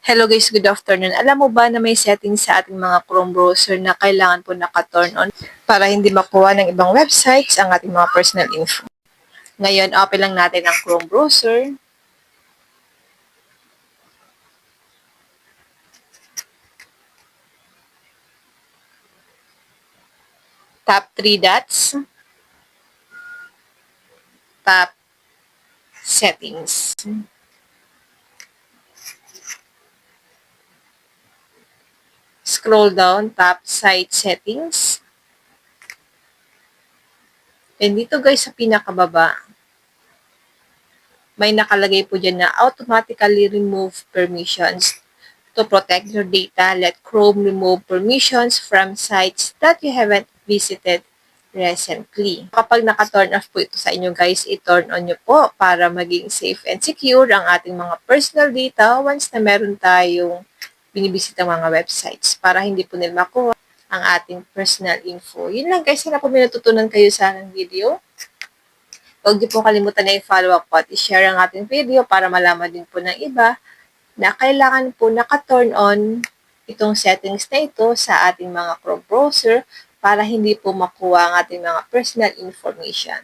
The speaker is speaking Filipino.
Hello guys, good afternoon. Alam mo ba na may settings sa ating mga Chrome browser na kailangan po naka-turn on para hindi makuha ng ibang websites ang ating mga personal info. Ngayon, open lang natin ang Chrome browser. Tap 3 dots. Tap Settings. Scroll down, tap Site Settings. And dito guys sa pinakababa, may nakalagay po dyan na automatically remove permissions. To protect your data, let Chrome remove permissions from sites that you haven't visited recently. Kapag naka-turn off po ito sa inyo guys, i-turn on nyo po para maging safe and secure ang ating mga personal data once na meron tayong binibisita mga websites para hindi po nila makuha ang ating personal info. Yun lang guys, sana po may natutunan kayo sa aking video. Huwag niyo po kalimutan na i-follow ako at i-share ang ating video para malaman din po ng iba na kailangan po naka-turn on itong settings na ito sa ating mga Chrome browser para hindi po makuha ang ating mga personal information.